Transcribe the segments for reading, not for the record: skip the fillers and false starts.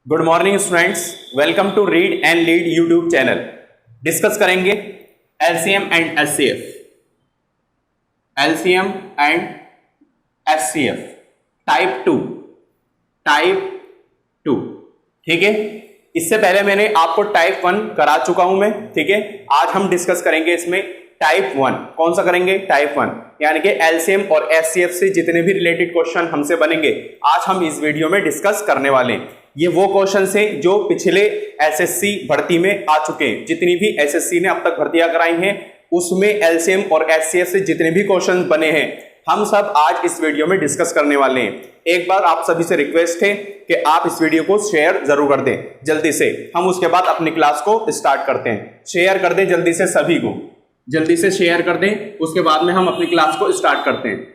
Good morning students, welcome to read and lead YouTube channel. Discuss करेंगे LCM and HCF, LCM and HCF type 2। ठीक है, इससे पहले मैंने आपको टाइप 1 करा चुका हूं मैं। ठीक है, आज हम डिस्कस करेंगे इसमें टाइप 1। कौन सा करेंगे? टाइप 1, यानी कि एलसीएम और एचसीएफ से जितने भी रिलेटेड क्वेश्चन हमसे बनेंगे आज हम इस वीडियो में डिस्कस करने वाले हैं। ये वो क्वेश्चन है जो पिछले एसएससी भर्ती में आ चुके हैं। जितनी भी एसएससी ने अब तक भर्तियां कराई हैं उसमें एलसीएम और एचसीएफ से जितने भी क्वेश्चन बने हैं हम सब आज इस वीडियो में डिस्कस करने वाले हैं। एक बार आप सभी से रिक्वेस्ट है कि आप इस वीडियो को शेयर जरूर कर दें जल्दी से। हम उसके बाद अपनी क्लास को स्टार्ट करते हैं। शेयर कर दें जल्दी से, सभी को जल्दी से शेयर कर दें, उसके बाद में हम अपनी क्लास को स्टार्ट करते हैं।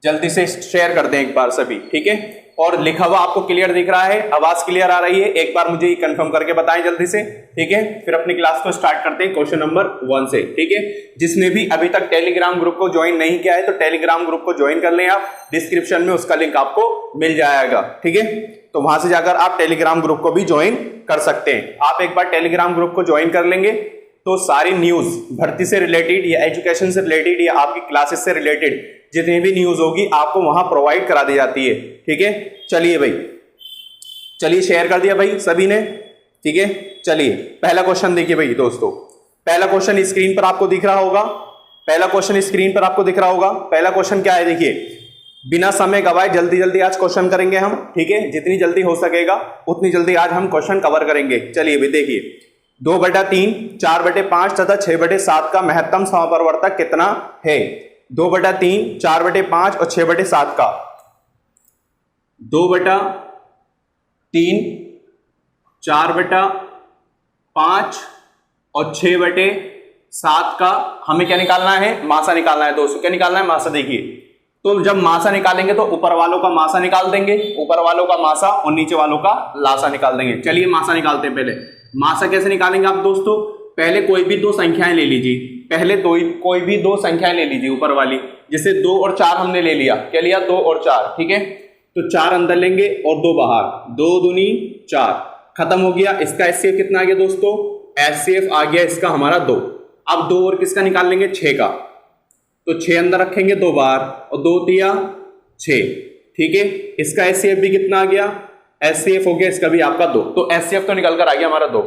जल्दी से शेयर कर दें एक बार सभी, ठीक है। और लिखा हुआ आपको क्लियर दिख रहा है, आवाज क्लियर आ रही है? एक बार मुझे कंफर्म करके बताएं जल्दी से, ठीक है। फिर अपनी क्लास को स्टार्ट करते हैं क्वेश्चन नंबर 1 से, ठीक है। जिसने भी अभी तक टेलीग्राम ग्रुप को ज्वाइन नहीं किया है तो टेलीग्राम ग्रुप को ज्वाइन कर लें आप। डिस्क्रिप्शन में उसका लिंक आपको मिल जाएगा, ठीक है। तो वहां से जाकर आप टेलीग्राम ग्रुप को भी ज्वाइन कर सकते हैं। आप एक बार टेलीग्राम ग्रुप को ज्वाइन कर लेंगे तो सारी न्यूज भर्ती से रिलेटेड या एजुकेशन से रिलेटेड या आपकी क्लासेस से रिलेटेड जितनी भी न्यूज होगी आपको वहां प्रोवाइड करा दी जाती है, ठीक है। चलिए भाई, चलिए शेयर कर दिया भाई सभी ने, ठीक है। चलिए पहला क्वेश्चन देखिए भाई दोस्तों। पहला क्वेश्चन स्क्रीन पर आपको दिख रहा होगा। पहला क्वेश्चन स्क्रीन पर आपको दिख रहा होगा। पहला क्वेश्चन क्या है देखिए, बिना समय गवाए जल्दी जल्दी आज क्वेश्चन करेंगे हम, ठीक है। जितनी जल्दी हो सकेगा उतनी जल्दी आज हम क्वेश्चन कवर करेंगे। चलिए भाई देखिए, 2/3, 4/5 तथा 6/7 का महत्तम समपरिवर्तक कितना है? 2/3, 4/5 और 6/7 का। 2/3, 4/5 और 6/7 का हमें क्या निकालना है? मासा निकालना है दोस्तों। क्या निकालना है? मासा। देखिए, तो जब मासा निकालेंगे तो ऊपर वालों का मासा निकाल देंगे, ऊपर वालों का मासा, और नीचे वालों का लासा निकाल देंगे। चलिए मासा निकालते हैं। पहले मासा कैसे निकालेंगे आप दोस्तों? पहले कोई भी दो संख्याएं ले लीजिए। पहले कोई भी दो संख्याएं ले लीजिए ऊपर वाली। जैसे 2 और 4 हमने ले लिया। क्या लिया? 2 और 4, ठीक है। तो 4 अंदर लेंगे और 2 बाहर। 2 दूनी 4, खत्म हो गया। इसका एचसीएफ कितना आ गया दोस्तों? एचसीएफ आ गया इसका हमारा 2। अब 2 और किसका निकाल लेंगे? 6 का। तो 6 अंदर रखेंगे, 2 बाहर, और 2 तिया 6, ठीक है। इसका एचसीएफ भी कितना आ गया? एचसीएफ हो गया इसका भी आपका 2। तो एचसीएफ तो निकल कर आ गया हमारा 2।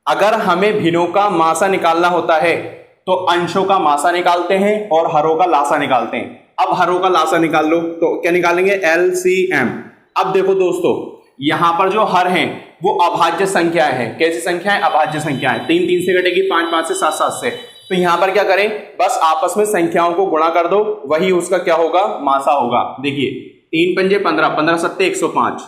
अगर हमें भिन्नों का मासा निकालना होता है तो अंशों का मासा निकालते हैं और हरों का लासा निकालते हैं। अब हरों का लासा निकाल लो तो क्या निकालेंगे? एलसीएम। अब देखो दोस्तों, यहां पर जो हर हैं वो अभाज्य संख्याएं हैं। कैसी संख्याएं? अभाज्य संख्याएं। 3 3 से कटेगी, 5 5 से, 7 7 से। तो यहां पर क्या करें? बस आपस में संख्याओं को गुणा कर दो, वही उसका क्या होगा? मासा होगा। देखिए, 3 पंजे 15, 15 सत्ते 105,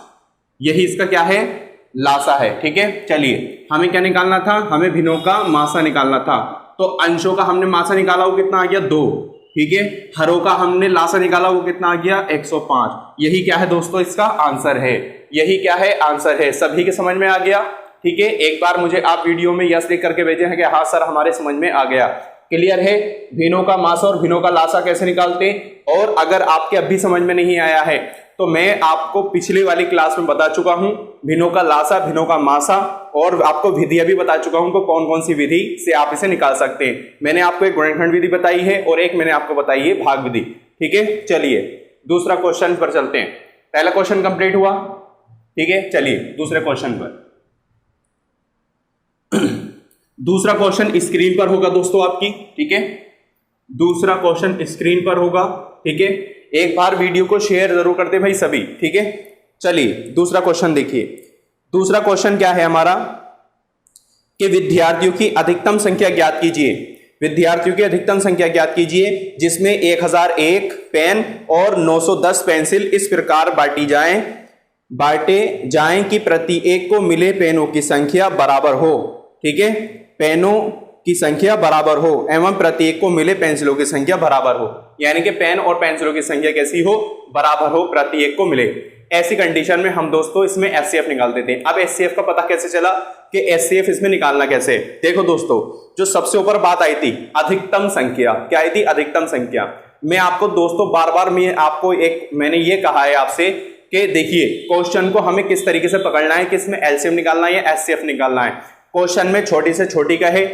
यही इसका क्या है? लासा है, ठीक है। चलिए, हमें क्या निकालना था? हमें भिन्नों का मासा निकालना था। तो अंशों का हमने मासा निकाला, वो कितना आ गया? 2, ठीक है। हरों का हमने लासा निकाला, वो कितना आ गया? 105। यही क्या है दोस्तों? इसका आंसर है। यही क्या है? आंसर है। सभी के समझ में आ गया, ठीक है। एक बार मुझे आप वीडियो में यस लिख करके भेजे हैं कि हाँ सर हमारे समझ में आ गया। क्लियर है? भिन्नों का मासा और भिन्नों का लासा कैसे निकालते हैं। और अगर आपके अभी समझ में नहीं आया है तो मैं आपको पिछली वाली क्लास में बता चुका हूं भिन्नों का लासा, भिन्नों का मासा, और आपको विधियां भी बता चुका हूं कौन कौन सी विधि से आप इसे निकाल सकते हैं। मैंने आपको एक गुणनखंड विधि बताई है और एक मैंने आपको बताई है भाग विधि, ठीक है। चलिए दूसरा क्वेश्चन पर चलते हैं। पहला क्वेश्चन कंप्लीट हुआ, ठीक है। चलिए दूसरे क्वेश्चन पर। दूसरा क्वेश्चन स्क्रीन पर होगा दोस्तों आपकी, ठीक है। दूसरा क्वेश्चन स्क्रीन पर होगा, ठीक है। एक बार वीडियो को शेयर जरूर करते भाई सभी, ठीक है। चलिए दूसरा क्वेश्चन देखिए। दूसरा क्वेश्चन क्या है हमारा कि विद्यार्थियों की अधिकतम संख्या ज्ञात कीजिए। विद्यार्थियों की अधिकतम संख्या ज्ञात कीजिए जिसमें 1001 पेन और 910 पेंसिल इस प्रकार बांटे जाएं कि प्रत्येक को मिले पेनों की संख्या बराबर हो, ठीक है। पेनों की संख्या बराबर हो एवं प्रत्येक को मिले पेंसिलों की संख्या बराबर हो, यानी कि पेन और पेंसिलों की संख्या कैसी हो? बराबर हो, प्रत्येक को मिले। ऐसी कंडीशन में हम दोस्तों इसमें एचसीएफ निकाल देते हैं। अब एचसीएफ का पता कैसे चला कि एचसीएफ इसमें निकालना कैसे? देखो दोस्तों, जो सबसे ऊपर बात आई थी अधिकतम संख्या, क्या आई थी? अधिकतम संख्या। मैं आपको दोस्तों बार बार मैंने ये कहा है आपसे कि देखिए क्वेश्चन को हमें किस तरीके से पकड़ना है, कि इसमें एलसीएम निकालना है या एचसीएफ निकालना है। क्वेश्चन में छोटी से छोटी का है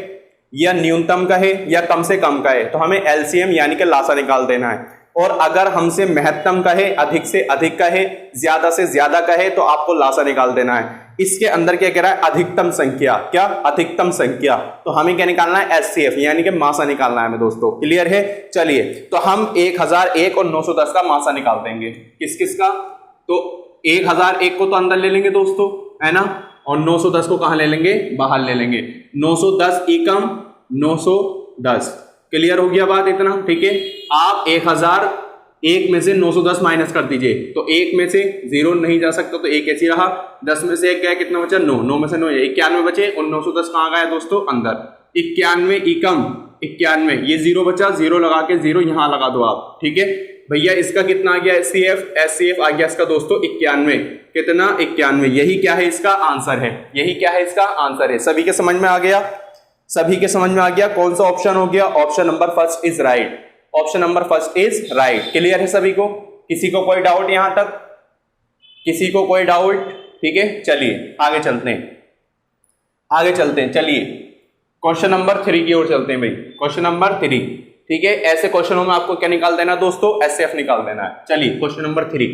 या न्यूनतम का है या कम से कम का है, तो हमें एलसीएम यानी कि लासा निकाल देना है। और अगर हमसे महत्तम का है, अधिक से अधिक का है, ज्यादा से ज्यादा का है, तो आपको लासा निकाल देना है। इसके अंदर क्या कह रहा है, अधिकतम संख्या, क्या अधिकतम संख्या, तो हमें क्या निकालना है, एचसीएफ यानी कि मासा निकालना है हमें दोस्तों। क्लियर है? चलिए तो हम 1001 और 910 का मासा निकाल देंगे। किस किस का? तो 1001 को तो अंदर ले लेंगे दोस्तों, है ना, और 910 को कहां ले लेंगे, बाहर ले लेंगे। 910 एकम 910। क्लियर हो गया बात इतना? ठीक है। आप 1001 में से 910 माइनस कर दीजिए, तो 1 में से 0 नहीं जा सकता, तो 1 ऐसी रहा। 10 में से 1 गया, कितना बचा, 9। 9 में से 9 91 बचे, और 910 कहाँ गया दोस्तों, अंदर। 91 एकम 91, ये 0 बचा, 0 लगा के 0 यहां लगा दो आप। ठीक है भैया, इसका कितना आ गया, एचसीएफ आ गया इसका दोस्तों 91। कितना, 91। यही क्या है, इसका आंसर है। यही क्या है, इसका आंसर है। सभी के समझ में आ गया? सभी के समझ में आ गया? कौन सा ऑप्शन हो गया, option number first is right. Option number first is right. Clear है सभी को? किसी को कोई डाउट यहां तक? किसी को कोई डाउट? ठीक है, चलिए आगे चलते हैं, आगे चलते हैं। चलिए क्वेश्चन नंबर 3 की ओर चलते हैं भाई। क्वेश्चन नंबर 3, ठीक है। ऐसे क्वेश्चनों में आपको क्या निकाल देना दोस्तों, एचसीएफ निकाल देना है। चलिए question number 3,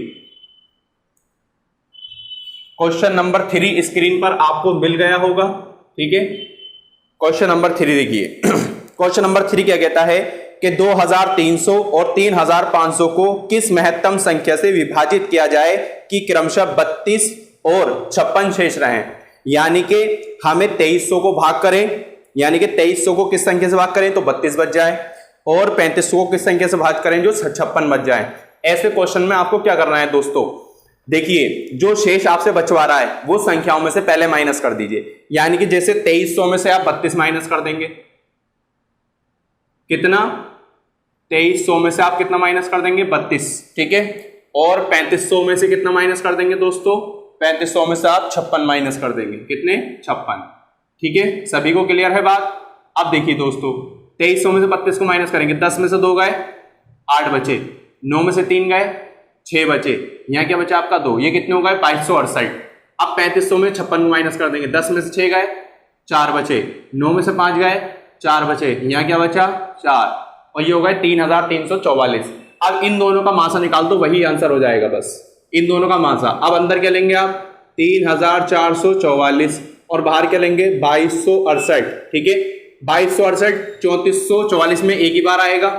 question number 3 screen पर आपको मिल गया होगा। ठीक है, क्वेश्चन नंबर 3 देखिए। क्वेश्चन नंबर 3 क्या कहता है कि 2300 और 3500 को किस महत्तम संख्या से विभाजित किया जाए कि क्रमशः 32 और 56 शेष रहें। यानी कि हमें 2300 को भाग करें, यानी कि 2300 को किस संख्या से भाग करें तो 32 बच जाए, और 3500 को किस संख्या से भाग करें जो 56 बच जाए। ऐसे क्वेश्चन में आपको क्या करना है दोस्तों, देखिए जो शेष आपसे बचवा रहा है वो संख्याओं में से पहले माइनस कर दीजिए। यानी कि जैसे 2300 में से आप 32 माइनस कर देंगे, कितना, 2300 में से आप कितना माइनस कर देंगे, 32। ठीक है, और 3500 में से कितना माइनस कर देंगे दोस्तों, 3500 में से आप 56 माइनस कर देंगे, कितने, 56। ठीक है, सभी को क्लियर है बात? अब देखिए दोस्तों, 2300 में से 32 को माइनस करेंगे, 10 में से 2 गए, 8 बचे, 9 में से 3 गए, 6 बचे, यहाँ क्या बचा आपका 2, ये कितने हो गए, 2268। अब 3500 में 56 माइनस कर देंगे, 10 में से 6 गए, 4 बचे, 9 में से 5 गए, 4 बचे, यहाँ क्या बचा, 4, और ये हो गए 3344। अब इन दोनों का मासा निकाल दो, वही आंसर हो जाएगा बस, इन दोनों का मासा। अब अंदर क्या लेंगे आप, 3444, और बाहर क्या लेंगे, 2268। ठीक है, 2268 3444 में एक ही बार आएगा,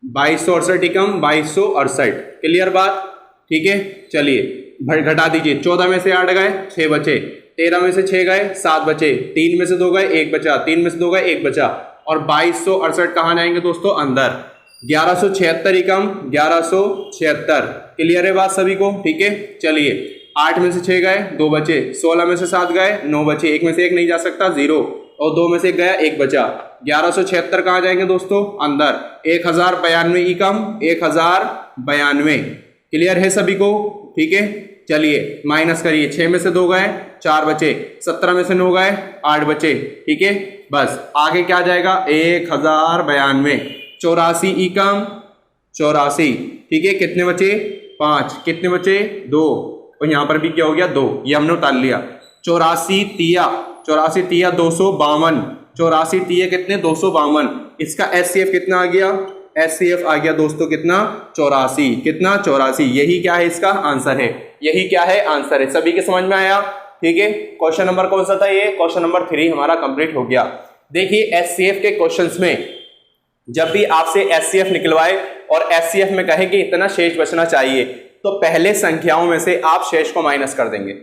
2268 एकम 2268। क्लियर बात? ठीक है, चलिए घटा दीजिए, 14 में से 8 गए, 6 बचे, 13 में से 6 गए, 7 बचे, 3 में से 2 गए, 1 बचा, 3 में से 2 गए, 1 बचा, और 2268 कहाँ जाएंगे दोस्तों, अंदर। 1176 एकम 1176। क्लियर है बात सभी को? ठीक है, चलिए 8 में से 6 गए, 2 बचे, 16 में से 7 गए, 9 बचे, 1 में से 1 नहीं जा सकता, 0, और 2 में से 1 गया, 1 बचा। 1176 कहाँ जाएंगे दोस्तों, अंदर। 1092 एकम 1092। क्लियर है सभी को? ठीक है, चलिए माइनस करिए, 6 में से 2 गए, 4 बचे, 17 में से 9 गए, 8 बचे। ठीक है, बस आगे क्या जाएगा, 1092। 84 एकम 84। ठीक है, कितने बचे, 5, कितने बचे, 2, और यहां पर भी क्या हो गया, 2, ये हमने उतार लिया। 84 तिया 252, 84 तिया कितने, 252। इसका एचसीएफ कितना आ गया, एचसीएफ आ गया दोस्तों कितना, 84। कितना, 84। यही क्या है, इसका आंसर है। यही क्या है, आंसर है। सभी के समझ में आया? ठीक है, क्वेश्चन नंबर कौन सा था ये, क्वेश्चन नंबर 3 हमारा कंप्लीट हो गया। देखिए एचसीएफ के क्वेश्चंस में जब भी आपसे एचसीएफ निकलवाए और एचसीएफ में कहे कि इतना शेष बचना चाहिए, तो पहले संख्याओं में से आप शेष को माइनस कर देंगे।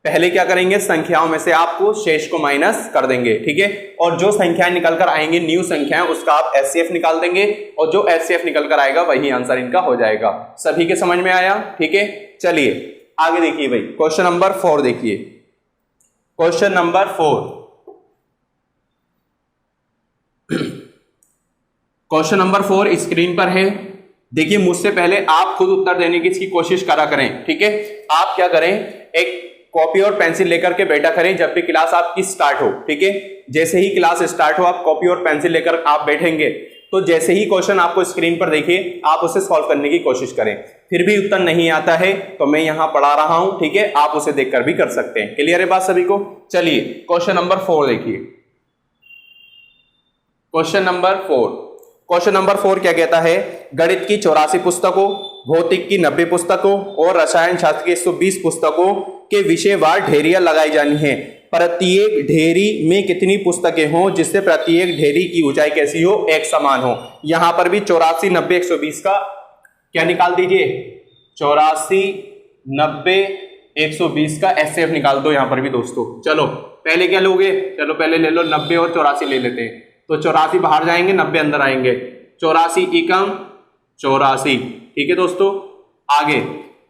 पहले क्या करेंगे, संख्याओं में से आपको शेष को माइनस कर देंगे। ठीक है, और जो संख्याएं निकल कर आएंगी, न्यू संख्याएं, उसका आप एचसीएफ निकाल देंगे, और जो एचसीएफ निकल कर आएगा वही आंसर इनका हो जाएगा। सभी के समझ में आया? ठीक है, चलिए आगे देखिए भाई, क्वेश्चन नंबर 4 देखिए। Question number 4, question number 4 screen पर है। देखिए मुझसे पहले आप खुद उत्तर देने की इसकी कोशिश करा करें। ठीक है, आप क्या करें, एक कॉपी और पेंसिल लेकर के बैठा करें जब भी क्लास आपकी स्टार्ट हो। ठीक है, जैसे ही क्लास स्टार्ट हो आप कॉपी और पेंसिल लेकर आप बैठेंगे, तो जैसे ही क्वेश्चन आपको स्क्रीन पर देखिए आप उसे सॉल्व करने की कोशिश करें। फिर भी उत्तर नहीं आता है तो मैं यहां पढ़ा रहा हूं, ठीक है, आप उसे देखकर भी कर सकते हैं। क्लियर है बात सभी को? चलिए क्वेश्चन नंबर 4 देखिए। क्वेश्चन नंबर 4 क्या कहता है? गणित की 84 पुस्तकों, भौतिक की 90 पुस्तकों और रसायन शास्त्र की 120 पुस्तकों के विषयवार ढेरियां लगाई जानी है। प्रत्येक ढेरी में कितनी पुस्तकें हों जिससे प्रत्येक ढेरी की ऊंचाई कैसी हो? एक समान हो। यहां पर भी 84, 90, 120 का क्या निकाल दीजिए? 84, 90, 120 का एचसीएफ निकाल दो यहां पर भी दोस्तों। चलो पहले क्या लोगे? चलो पहले ले लो 90 और 84 ले लेते हैं। तो 84 बाहर जाएंगे, 90 अंदर आएंगे। 84 एकम 84, ठीक है दोस्तों। आगे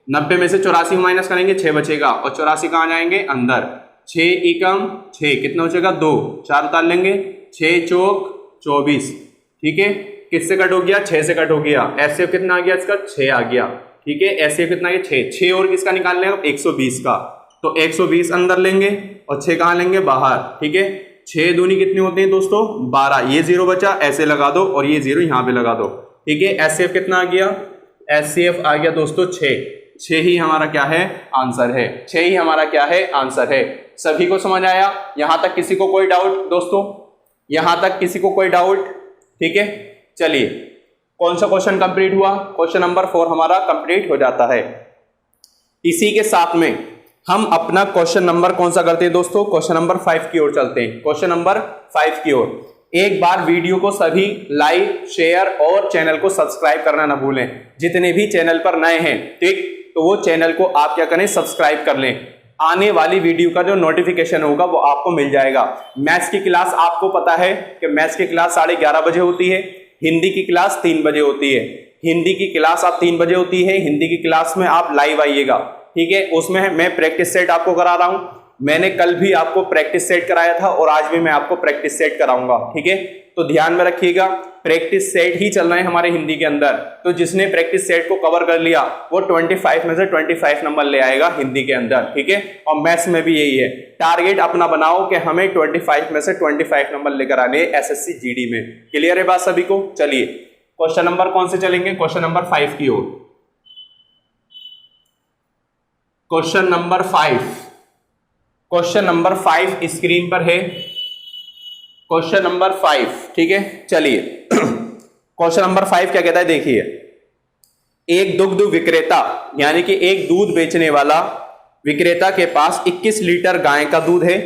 90 में से 84 माइनस करेंगे, 6 बचेगा और 84 कहां जाएंगे? अंदर। 6 एकम 6, कितना बचेगा? 2, 4 उतार लेंगे, 6 चौक 24, ठीक है। किससे कट हो गया? 6 से कट हो गया। एचसीएफ कितना आ गया इसका? 6 आ गया, ठीक है। एचसीएफ कितना आ गया? 6। 6 और किसका निकाल लेंगे? 120 का। तो 120 अंदर लेंगे और 6 कहां लेंगे? बाहर, ठीक है। 6 दूनी कितनी होती है दोस्तों? 12। ये 0 बचा, ऐसे लगा दो और ये 0 यहां पे लगा दो, ठीक है। एचसीएफ कितना आ गया? एचसीएफ आ गया दोस्तों 6। 6 ही हमारा क्या है? आंसर है। 6 ही हमारा क्या है? आंसर है। सभी को समझ आया? यहां तक किसी को कोई डाउट दोस्तों? यहां तक किसी को कोई डाउट? ठीक है, चलिए कौन सा क्वेश्चन कंप्लीट हुआ? क्वेश्चन नंबर 4 हमारा कंप्लीट हो जाता है। इसी के साथ में हम अपना क्वेश्चन नंबर कौन सा करते हैं दोस्तों? क्वेश्चन नंबर 5 की ओर चलते हैं। क्वेश्चन नंबर 5 की ओर। एक बार वीडियो को सभी लाइक, शेयर और चैनल को सब्सक्राइब करना ना भूलें। जितने भी चैनल पर नए हैं, ठीक, तो वो चैनल को आप क्या करें? सब्सक्राइब कर लें। आने वाली वीडियो का जो नोटिफिकेशन होगा वो आपको मिल जाएगा। मैथ्स की क्लास आपको पता है कि मैथ्स की क्लास 11:30 बजे होती है। हिंदी की क्लास 3 बजे होती है। हिंदी की क्लास आप 3 बजे होती है। हिंदी की क्लास में आप लाइव आइएगा, ठीक है। उसमें मैं प्रैक्टिस सेट आपको करा रहा हूं। मैंने कल भी आपको प्रैक्टिस सेट कराया था और आज भी मैं आपको प्रैक्टिस सेट कराऊंगा, ठीक है। तो ध्यान में रखिएगा, प्रैक्टिस सेट ही चल रहे हैं हमारे हिंदी के अंदर। तो जिसने प्रैक्टिस सेट को कवर कर लिया वो 25 में से 25 नंबर ले आएगा हिंदी के अंदर, ठीक है। और मैथ्स में भी यही है। टारगेट अपना बनाओ कि हमें 25 में से 25 नंबर लेकर आने एसएससी जीडी में। क्लियर है बात सभी को? चलिए क्वेश्चन नंबर कौन से चलेंगे? क्वेश्चन नंबर 5 की ओर। Question number 5, question number 5 screen पर है। क्वेश्चन नंबर 5, ठीक है। चलिए क्वेश्चन नंबर 5 क्या कहता है? देखिए, एक दुग्ध विक्रेता यानी कि एक दूध बेचने वाला विक्रेता के पास 21 लीटर गाय का दूध है,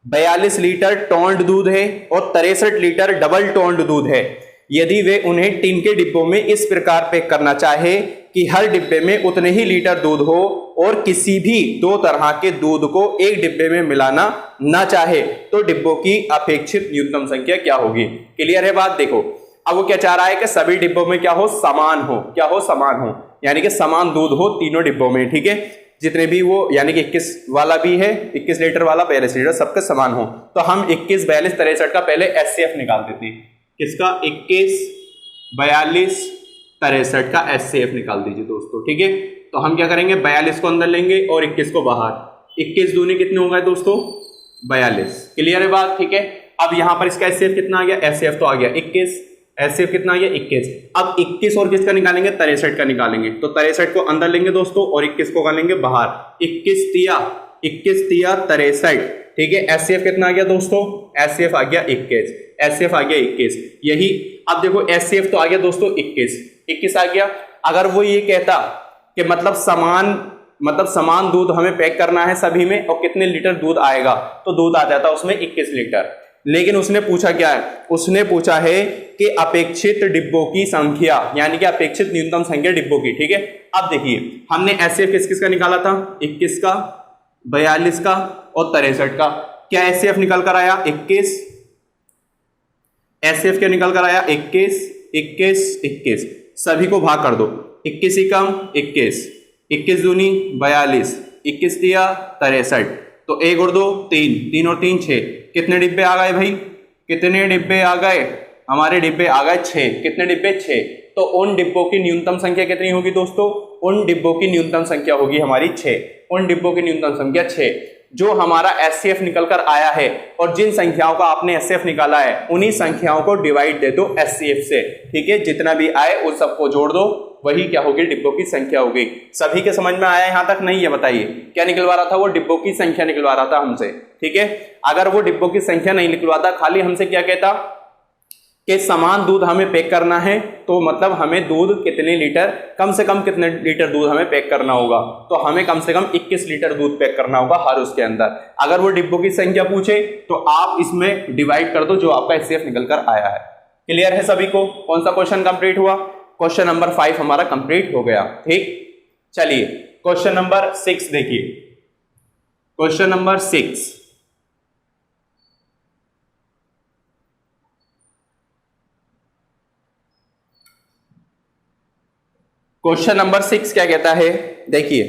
42 लीटर टोंड दूध है और 63 लीटर डबल टोंड दूध है। यदि वे उन्हें टिन के डिब्बों में इस प्रकार पैक करना चाहे कि हर डिब्बे में उतने ही लीटर दूध हो और किसी भी 2 तरह के दूध को एक डिब्बे में मिलाना ना चाहे, तो डिब्बों की अपेक्षित न्यूनतम संख्या क्या होगी? क्लियर है बात? देखो अब वो क्या चाह रहा है कि सभी डिब्बों में क्या हो? समान हो। क्या हो? समान हो, यानी कि समान दूध हो तीनों डिब्बों में, ठीक है। जितने भी वो, यानी कि 21 वाला भी है, 21 लीटर वाला, 42 लीटर, सबके समान हो। तो हम 21, 42, 63 का पहले एचसीएफ निकाल देते हैं। किसका? 21, 42, 63 का एचसीएफ निकाल दीजिए दोस्तों, ठीक है। तो हम क्या करेंगे? 42 को अंदर लेंगे और 21 को बाहर। 21 दूनी कितने हो गए दोस्तों? 42। क्लियर है बात? ठीक है। अब यहां पर इसका एचसीएफ कितना आ गया? एचसीएफ तो आ गया 21, एचसीएफ कितना आ गया? 21। अब 21 और किसका निकालेंगे? 63 का निकालेंगे। तो 63 को अंदर लेंगे दोस्तों और 21 को लेंगे बाहर। 21 तिया 63, ठीक है। एचसीएफ कितना आ गया दोस्तों? एचसीएफ आ गया 21, एचसीएफ आ गया 21। यही अब देखो एचसीएफ तो आ गया दोस्तों 21 आ गया। अगर वो ये कहता कि मतलब समान दूध हमें पैक करना है सभी में और कितने लीटर दूध आएगा, तो दूध आ जाता उसमें 21 लीटर। लेकिन उसने पूछा क्या है? उसने पूछा है कि अपेक्षित डिब्बों की संख्या, यानी कि अपेक्षित न्यूनतम संख्या डिब्बों की, ठीक है। अब देखिए हमने एचसीएफ किस का निकाला था? 21 का, 42 का और 63 का। क्या एचसीएफ निकल कर आया? 21। एचसीएफ क्या निकल कर आया? 21। सभी को भाग कर दो। 21 एकम 21, 21 दूनी 42, 21 तिया 63। तो 1 और 2 3, 3 और 3 6। कितने डिब्बे आ गए भाई? कितने डिब्बे आ गए? हमारे डिब्बे आ गए 6। कितने डिब्बे? 6। तो उन डिब्बों की न्यूनतम संख्या कितनी होगी दोस्तों? उन डिब्बों की न्यूनतम संख्या होगी हमारी 6। उन डिब्बों की न्यूनतम संख्या 6। जो हमारा एचसीएफ निकल कर आया है और जिन संख्याओं का आपने एचसीएफ निकाला है उन्हीं संख्याओं को डिवाइड दे दो एचसीएफ से, ठीक है। जितना भी आए उस सबको जोड़ दो, वही क्या होगी, डिब्बों की संख्या होगी। सभी के समझ में आया यहां तक? नहीं है, बताइए क्या निकलवा रहा था वो? डिब्बों की संख्या निकलवा रहा था हमसे, ठीक है। अगर वो डिब्बों की संख्या नहीं निकलवाता, खाली हमसे क्या कहता कि समान दूध हमें पैक करना है, तो मतलब हमें दूध कितने लीटर, कम से कम कितने लीटर दूध हमें पैक करना होगा, तो हमें कम से कम 21 लीटर दूध पैक करना होगा हर उसके अंदर। अगर वो डिब्बों की संख्या पूछे तो आप इसमें डिवाइड कर दो जो आपका एचसीएफ निकल कर आया है। क्लियर है सभी को? कौन सा क्वेश्चन कंप्लीट हुआ? क्वेश्चन नंबर 5 हमारा कंप्लीट हो गया, ठीक। चलिए क्वेश्चन नंबर 6 देखिए। क्वेश्चन नंबर 6, क्वेश्चन नंबर 6 क्या कहता है? देखिए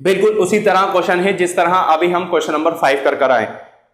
बिल्कुल उसी तरह क्वेश्चन है जिस तरह अभी हम क्वेश्चन नंबर 5 कर आए।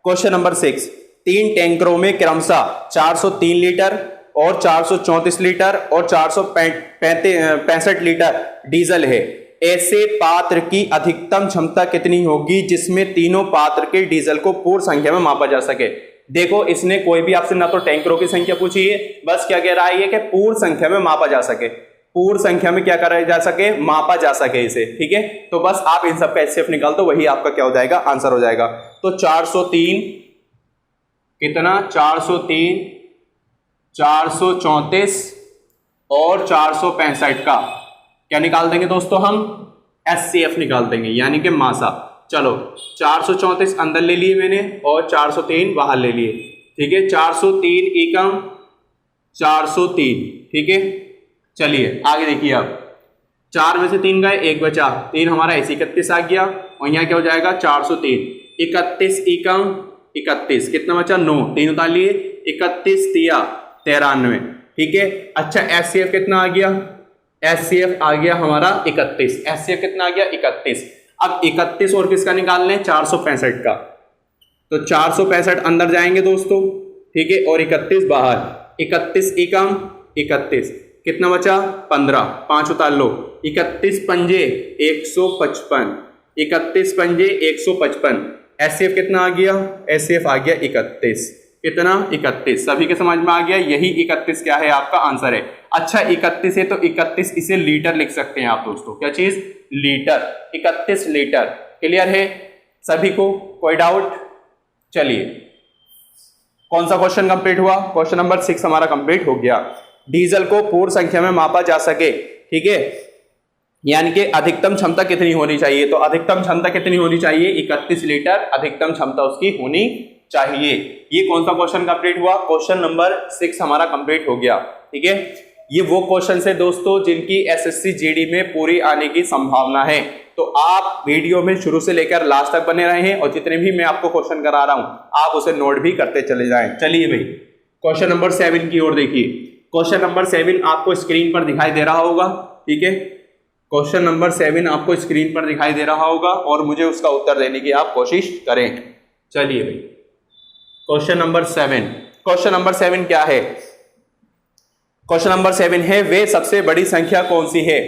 क्वेश्चन नंबर 6, 3 टैंकरों में क्रमशः 403 लीटर और 434 लीटर और 465 लीटर डीजल है। ऐसे पात्र की अधिकतम क्षमता कितनी होगी जिसमें तीनों पात्र के डीजल को पूर्ण संख्या में मापा जा सके? देखो इसने कोई भी आपसे ना तो टैंकरों की संख्या पूछी है, बस क्या कह रहा है कि पूर्ण संख्या में मापा जा सके, पूर्ण संख्या में क्या करा जा सके, मापा जा सके इसे, ठीक है। तो बस आप इन सब का एचसीएफ निकाल दो, वही आपका क्या हो जाएगा, आंसर हो जाएगा। तो 403 कितना, 403, 434 और 465 का क्या निकाल देंगे दोस्तों, हम एचसीएफ निकाल देंगे, यानी कि मासा। चलो 434 अंदर ले लिए मैंने और 403 बाहर ले लिए, ठीक है। 403 एकम 403, ठीक है। चलिए आगे देखिए, अब 4 में से 3 गए, 1 बचा, 3 हमारा ऐसे 31 आ गया और यहाँ क्या हो जाएगा 403, 31 एकम 31, कितना बचा 9, 3 उतार लिए, 31 तिया 93, ठीक है। अच्छा एचसीएफ कितना आ गया, एचसीएफ आ गया हमारा 31, एचसीएफ कितना आ गया 31। अब 31 और किसका निकाल लें, 465 का, तो 465 अंदर जाएंगे दोस्तों, ठीक है, और 31 बाहर, 31 एकम 31, कितना बचा 15, 5 उतार लो, 31 पंजे 155, 31 पंजे 155, एचसीएफ कितना आ गया, एचसीएफ आ गया 31, कितना 31, सभी के समझ में आ गया, यही 31 क्या है आपका आंसर है। अच्छा 31 है तो 31 इसे लीटर लिख सकते हैं आप दोस्तों, क्या चीज, लीटर, 31 लीटर। क्लियर है सभी को, कोई डाउट? चलिए कौन सा क्वेश्चन कंप्लीट हुआ, क्वेश्चन नंबर 6 हमारा कंप्लीट हो गया। डीजल को पूर्ण संख्या में मापा जा सके, ठीक है, यानी कि अधिकतम क्षमता कितनी होनी चाहिए, तो अधिकतम क्षमता कितनी होनी चाहिए, 31 लीटर अधिकतम क्षमता उसकी होनी चाहिए। ये कौन सा क्वेश्चन कंप्लीट हुआ, क्वेश्चन नंबर 6 हमारा कंप्लीट हो गया, ठीक है। ये वो क्वेश्चन है दोस्तों जिनकी एसएससी जीडी में पूरी आने की संभावना है, तो आप वीडियो में शुरू से लेकर लास्ट तक बने रहे हैं और जितने भी मैं आपको क्वेश्चन करा रहा हूं आप उसे नोट भी करते चले जाएं। चलिए भाई क्वेश्चन नंबर 7 की ओर देखिए। क्वेश्चन नंबर 7 आपको स्क्रीन पर दिखाई दे रहा होगा, ठीक है। क्वेश्चन नंबर 7 आपको स्क्रीन पर दिखाई दे रहा होगा और मुझे उसका उत्तर देने की आप कोशिश करें। चलिए भाई क्वेश्चन नंबर 7, क्वेश्चन नंबर 7 क्या है, क्वेश्चन नंबर 7 है वे सबसे बड़ी संख्या कौन सी है।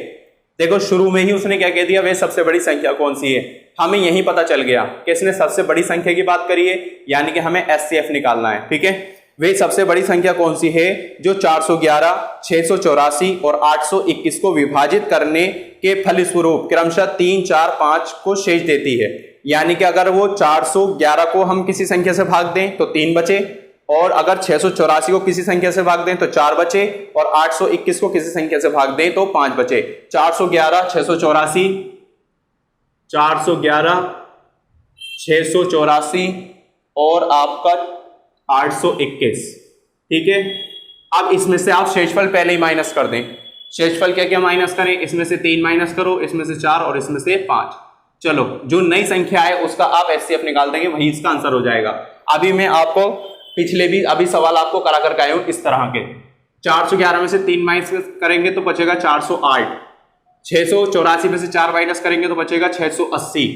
देखो शुरू में ही उसने क्या कह दिया, वे सबसे बड़ी संख्या कौन सी है, हमें यही पता चल गया कि इसने सबसे बड़ी संख्या की बात करी है, यानी कि हमें एचसीएफ निकालना है, ठीक है। वे सबसे बड़ी संख्या कौन सी है जो 411, 684 और 821 को विभाजित करने के फलस्वरूप क्रमशः 3, 4, 5 को शेष देती है। यानी कि अगर वो 411 को हम किसी संख्या से भाग दें तो 3 बचे, और अगर 684 को किसी संख्या से भाग दें तो 4 बचे, और 821 को किसी संख्या से भाग दें तो 5 बचे। 411, 684, 411, 684 और आपका 821, ठीक है। अब इसमें से आप शेषफल पहले ही माइनस कर दें। शेषफल क्या क्या माइनस करें, इसमें से 3 माइनस करो, इसमें से 4 और इसमें से 5। चलो जो नई संख्या है उसका आप एचसीएफ निकाल देंगे, वही इसका आंसर हो जाएगा। अभी मैं आपको पिछले भी अभी सवाल आपको करा करके आया हूं इस तरह के। 411 में से 3 माइनस करेंगे तो बचेगा 408, 684 में से 4 माइनस करेंगे तो बचेगा 680,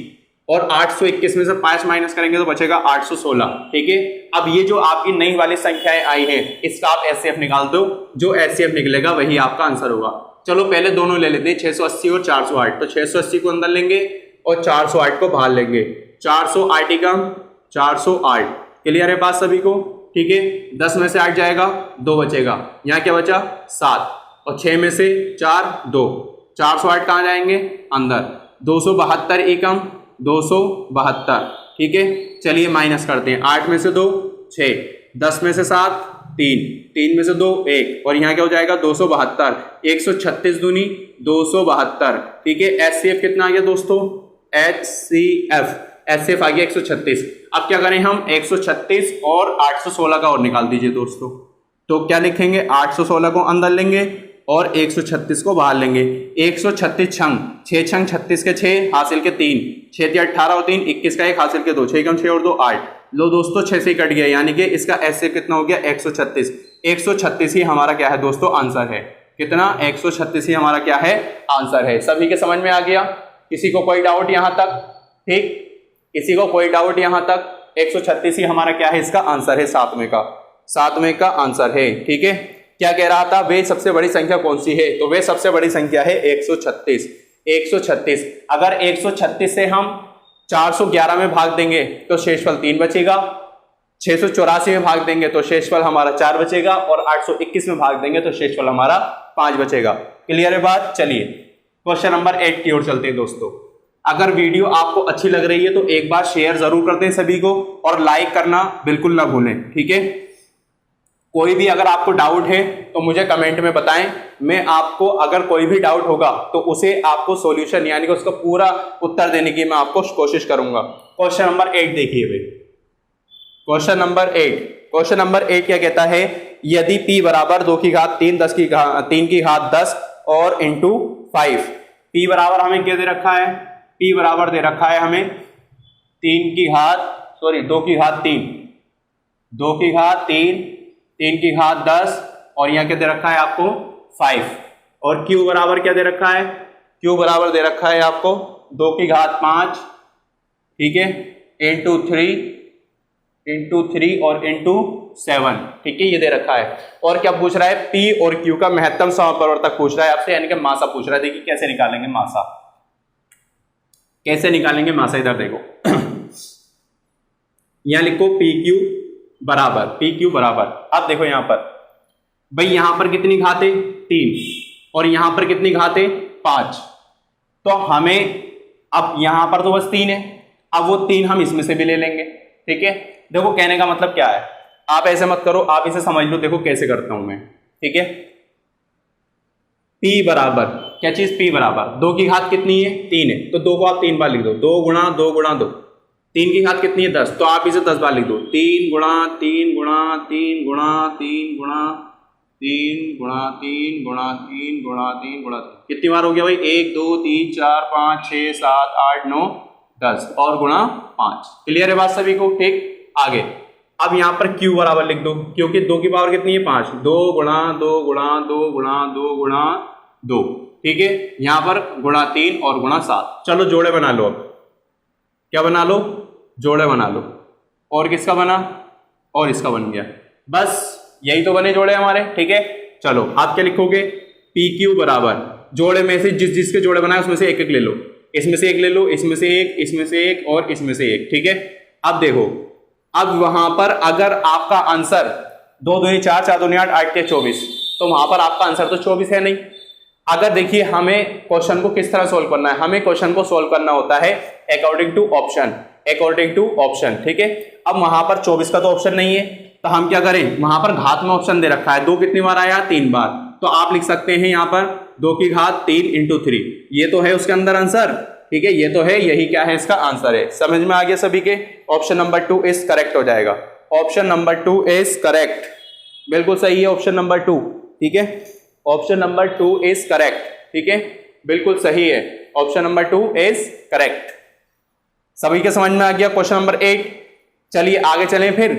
और 821 में से 5 माइनस करेंगे तो बचेगा 816, ठीक है। अब ये जो आपकी नई वाली संख्याएं आई हैं इसका आप एचसीएफ निकाल दो, जो एचसीएफ निकलेगा वही आपका आंसर होगा। चलो पहले दोनों ले लेते हैं, 680 और 408। तो 680 को अंदर लेंगे और 408 को बाहर लेंगे। 400 8 एकम 408। क्लियर है बात सभी को? ठीक है, 10 में से 8 जाएगा, 2 बचेगा, यहाँ क्या बचा 7, और 6 में से 4 2, 408 कहाँ जाएंगे अंदर, 272 एकम 272। ठीक है, चलिए माइनस करते हैं, 8 में से 2 6, 10 में से 7 3, 3 में से 2 1, और यहाँ क्या हो जाएगा 272, 136 दूनी 272। ठीक है, HCF कितना आ गया दोस्तों, HCF आ गया 136। अब क्या करें हम, 136 और 816 का और निकाल दीजिए दोस्तों। तो क्या लिखेंगे, 816 को अंदर लेंगे और 136 को बाहर लेंगे। 136 छंग 6 छंग 36 के 6 हासिल के 3, 6 × 18 और 3 21 का 1 हासिल के 2, 6 × 6 और 2 8। लो दोस्तों 6 से कट गया, यानी कि इसका ऐसे कितना हो गया 136। 136 ही हमारा क्या है दोस्तों आंसर है। कितना, 136 ही हमारा क्या है आंसर है। सभी के समझ में आ गया? किसी को कोई डाउट यहां तक? ठीक, किसी को कोई डाउट यहां तक? 136 ही हमारा क्या है इसका आंसर है, 7वें का आंसर है। ठीक है, क्या कह रहा था, वे सबसे बड़ी संख्या कौन सी है? तो वे सबसे बड़ी संख्या है 136। 136, अगर 136 से हम 411 में भाग देंगे तो शेषफल 3 बचेगा, 684 में भाग देंगे तो शेषफल हमारा 4 बचेगा, और 821 में भाग देंगे तो शेषफल हमारा 5 बचेगा। क्लियर है बात? चलिए क्वेश्चन नंबर 8 की ओर चलते हैं दोस्तों। अगर वीडियो आपको अच्छी लग रही है तो एक बार शेयर जरूर कर दें सभी को, और लाइक करना बिल्कुल ना भूलें। ठीक है, कोई भी अगर आपको डाउट है तो मुझे कमेंट में बताएं, मैं आपको अगर कोई भी डाउट होगा तो उसे आपको सॉल्यूशन यानी कि उसका पूरा उत्तर देने की मैं आपको कोशिश करूंगा। क्वेश्चन नंबर 8 देखिए भाई, क्वेश्चन नंबर 8 क्या कहता है, यदि p बराबर 2 की घात 3 3 की घात 10 और इंटू 5, p बराबर हमें क्या दे रखा है, p बराबर दे रखा है हमें 2 की घात 3, 2 की घात 3, 3 की घात 10, और यहाँ क्या दे रखा है आपको 5, और q बराबर क्या दे रखा है, q बराबर दे रखा है आपको 2 की घात 5, ठीक है, इंटू 3 और इंटू 7। ठीक है, ये दे रखा है। और क्या पूछ रहा है, p और q का महत्तम समापवर्तक पूछ रहा है आपसे, यानी कि मासा पूछ रहा है। देखिए कैसे निकालेंगे मासा, इधर देखो यहां लिखो PQ बराबर, अब देखो यहां पर भाई, यहां पर कितनी घातें 3 और यहां पर कितनी घातें 5, तो हमें अब यहां पर तो बस 3 है, अब वो 3 हम इसमें से भी ले लेंगे। ठीक है, देखो कहने का मतलब क्या है, आप ऐसे मत करो, आप इसे समझ लो। देखो कैसे करता हूं मैं। ठीक है, P बराबर क्या चीज, P बराबर 2 की घात कितनी है 3 है, तो 2 को आप 3 बार लिख दो, 2 गुणा 2 गुणा 2। 3 की घात कितनी है 10, तो आप इसे 10 बार लिख दो, 3 गुणा 3 गुणा 3 गुणा 3 गुणा 3 गुणा 3 गुणा 3 गुणा 3 गुणा 3। कितनी बार हो गया भाई, 1 2 3 4 5 6 7 8 9 10 और गुणा 5। क्लियर है बात सभी को? ठीक, आगे अब यहां पर Q बराबर लिख दो, क्योंकि 2 की पावर कितनी है 5, 2 गुणा 2 गुणा 2 गुणा 2 गुणा 2। ठीक है, यहां पर गुणा 3 और गुणा 7। चलो जोड़े बना लो, अब क्या बना लो, जोड़े बना लो। और किसका बना, और इसका बन गया, बस यही तो बने जोड़े हमारे। ठीक है, चलो आप क्या लिखोगे, PQ बराबर जोड़े में से जिसके जोड़े बनाए उसमें से एक एक ले लो, इसमें से एक ले लो, इसमें से एक, इसमें से एक और इसमें से एक। ठीक है, अब देखो, अब वहां पर अगर आपका आंसर 2 दूनी 4 4 दूनी 8 8 के 24, तो वहां पर आपका आंसर तो 24 है नहीं। अगर देखिए हमें क्वेश्चन को किस तरह सोल्व करना है, हमें क्वेश्चन को सोल्व करना होता है अकॉर्डिंग टू ऑप्शन। ठीक है, अब वहां पर 24 का तो ऑप्शन नहीं है, तो हम क्या करें, वहां पर घात में ऑप्शन दे रखा है, 2 कितनी बार आया 3 बार, तो आप लिख सकते हैं यहां पर 2 की घात 3 इंटू 3, ये तो है उसके अंदर आंसर। ठीक है, ये तो है, यही क्या है इसका आंसर है। समझ में आ गया सभी के? ऑप्शन नंबर 2 इज करेक्ट हो जाएगा। ऑप्शन नंबर 2 इज करेक्ट, बिल्कुल सही है ऑप्शन नंबर 2। ठीक है, ऑप्शन नंबर 2 इज करेक्ट। ठीक है, बिल्कुल सही है, ऑप्शन नंबर 2 इज करेक्ट। सभी के समझ में आ गया क्वेश्चन नंबर 8। चलिए आगे चलें, फिर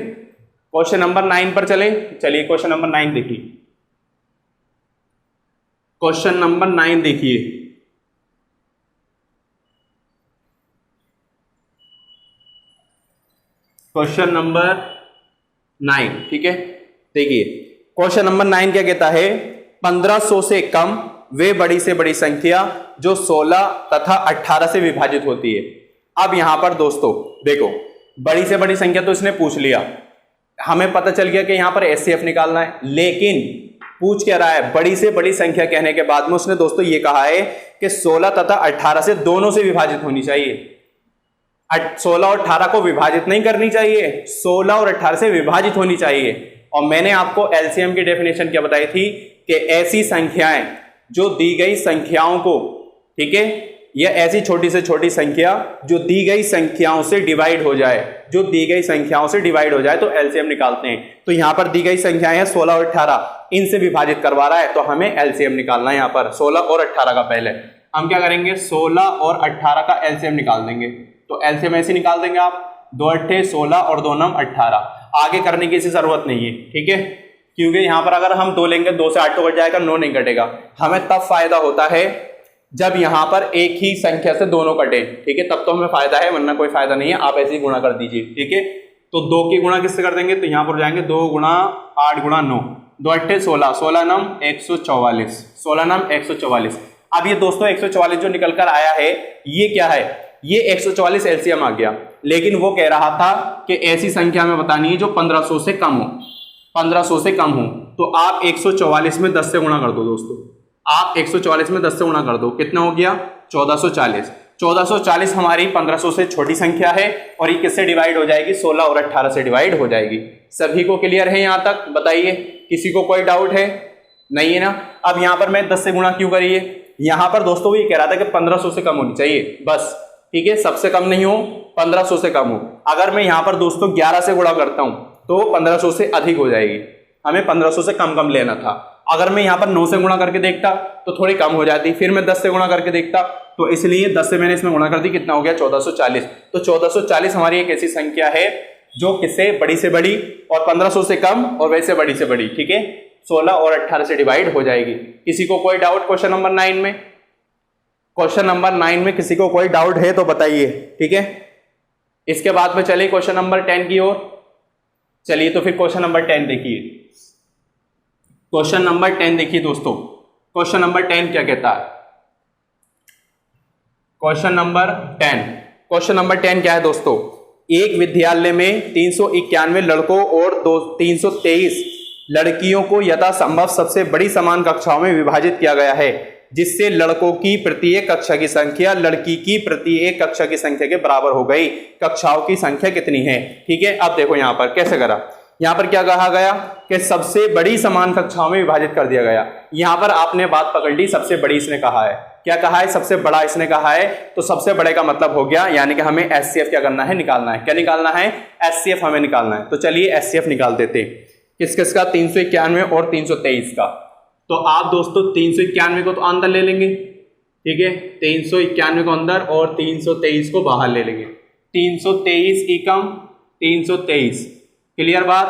क्वेश्चन नंबर 9 पर चलें। चलिए क्वेश्चन नंबर 9 देखिए, क्वेश्चन नंबर 9 देखिए, क्वेश्चन नंबर 9। ठीक है, देखिए क्वेश्चन नंबर 9 क्या कहता है, 1500 से कम वे बड़ी से बड़ी संख्या जो 16 तथा 18 से विभाजित होती है। अब यहां पर दोस्तों देखो, बड़ी से बड़ी संख्या तो इसने पूछ लिया, हमें पता चल गया कि यहां पर एचसीएफ निकालना है, लेकिन पूछ क्या रहा है, बड़ी से बड़ी संख्या कहने के बाद में उसने दोस्तों ये कहा है कि 16 तथा 18 से दोनों से विभाजित होनी चाहिए। 16 और 18 को विभाजित नहीं करनी चाहिए, 16 और 18 से विभाजित होनी चाहिए। और मैंने आपको एलसीएम की डेफिनेशन क्या बताई थी कि ऐसी संख्याएं जो दी गई संख्याओं को, ठीक है, यह ऐसी छोटी से छोटी संख्या जो दी गई संख्याओं से डिवाइड हो जाए, जो दी गई संख्याओं से डिवाइड हो जाए तो एलसीएम निकालते हैं। तो यहां पर दी गई संख्याएं हैं 16 और 18, इनसे विभाजित करवा रहा है तो हमें एलसीएम निकालना है। यहां पर 16 और 18 का पहले हम क्या करेंगे, 16 और 18 का एलसीएम निकाल देंगे। तो एलसीएम ऐसे निकाल देंगे आप, 2 अट्ठे 16 और 2 नम 18। आगे करने की इसी जरूरत नहीं है, ठीक है, क्योंकि यहां पर अगर हम 2 लेंगे 2 से 8 कट जाएगा, 9 नहीं कटेगा। हमें तब फायदा होता है जब यहां पर एक ही संख्या से दोनों कटे, ठीक है, तब तो हमें फायदा है, वरना कोई फायदा नहीं है। आप ऐसे ही गुणा कर दीजिए, ठीक है। तो 2 की गुणा किससे कर देंगे, तो यहां पर जाएंगे 2 गुणा 8 गुणा 9, 2 अट्ठे 16, 16 नम 144, 16 नम 144। अब ये दोस्तों 144 जो निकल कर आया है ये क्या है, ये 144 एलसीएम आ गया। लेकिन वो कह रहा था कि ऐसी संख्या में बतानी है जो 1500 से कम हो, 1500 से कम हो। तो आप 144 में 10 से गुणा कर दो दोस्तों, आप 144 में 10 से गुणा कर दो, कितना हो गया 1440। 1440 हमारी 1500 से छोटी संख्या है और ये किससे डिवाइड हो जाएगी, 16 और 18 से डिवाइड हो जाएगी। सभी को क्लियर है यहां तक, बताइए किसी को कोई डाउट है, नहीं है ना। अब यहां पर मैं 10 से गुणा क्यों करिए, यहां पर दोस्तों ये कह रहा था कि 1500 से कम होनी चाहिए बस, ठीक है, सबसे कम नहीं हो, 1500 से कम हो। अगर मैं यहां पर दोस्तों 11 से गुणा करता हूं तो 1500 से अधिक हो जाएगी, हमें 1500 से कम कम लेना था। अगर मैं यहां पर 9 से गुणा करके देखता तो थोड़ी कम हो जाती, फिर मैं 10 से गुणा करके देखता, तो इसलिए 10 से मैंने इसमें गुणा कर दी, कितना हो गया 1440। तो 1440 हमारी एक ऐसी संख्या है जो किससे बड़ी से बड़ी और 1500 से कम और वैसे बड़ी से बड़ी, ठीक है, 16 और 18 से डिवाइड हो जाएगी। किसी को कोई डाउट क्वेश्चन नंबर 9 में, क्वेश्चन नंबर 9 में किसी को कोई डाउट है तो बताइए, ठीक है। इसके बाद में चलिए क्वेश्चन नंबर 10 की ओर। चलिए तो फिर क्वेश्चन नंबर 10 देखिए, क्वेश्चन नंबर 10 देखिए दोस्तों। क्वेश्चन नंबर 10 क्या कहता है, क्वेश्चन नंबर 10, क्वेश्चन नंबर 10 क्या है दोस्तों, एक विद्यालय में 391 लड़कों और 323 लड़कियों को यथासंभव सबसे बड़ी समान कक्षाओं में विभाजित किया गया है, जिससे लड़कों की प्रत्येक कक्षा की संख्या लड़की की प्रत्येक कक्षा की संख्या के बराबर हो गई। कक्षाओं की संख्या कितनी है, ठीक है। अब देखो यहां पर कैसे करा, यहां पर क्या कहा गया कि सबसे बड़ी समान कक्षाओं में विभाजित कर दिया गया। यहां पर आपने बात पकड़ ली, सबसे बड़ी इसने कहा है, क्या कहा है, सबसे बड़ा इसने कहा है, तो सबसे बड़े का मतलब हो गया, यानी कि हमें एचसीएफ क्या करना है, निकालना है। क्या निकालना है, एचसीएफ हमें निकालना है। तो चलिए एचसीएफ निकाल देते, किस किस का, 391 और 323 का। तो आप दोस्तों 391 को तो अंदर ले लेंगे, ठीक है, 391 को अंदर और 323 को बाहर ले लेंगे। 323 एकम 323, क्लियर बात।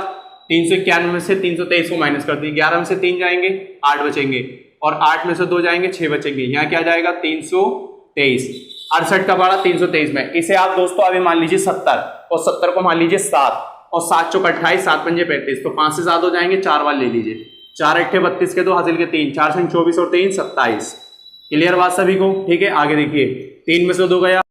391 में से 323 को माइनस कर दी, 11 में से 3 जाएंगे 8 बचेंगे, और 8 में से 2 जाएंगे 6 बचेंगे। यहाँ क्या जाएगा 323, 68 का बाड़ा 323 में। इसे आप दोस्तों अभी मान लीजिए 70 और 70 को मान लीजिए 7 और 7 चौक 28, 7 पंजे 35, तो 5 से 7 हो जाएंगे, 4 बार ले लीजिए, 4 अट्ठे 32 के 2 हासिल के 3, 4 संग 24 और 3 27। क्लियर बात सभी को, ठीक है। आगे देखिए 3 में से 2 गया,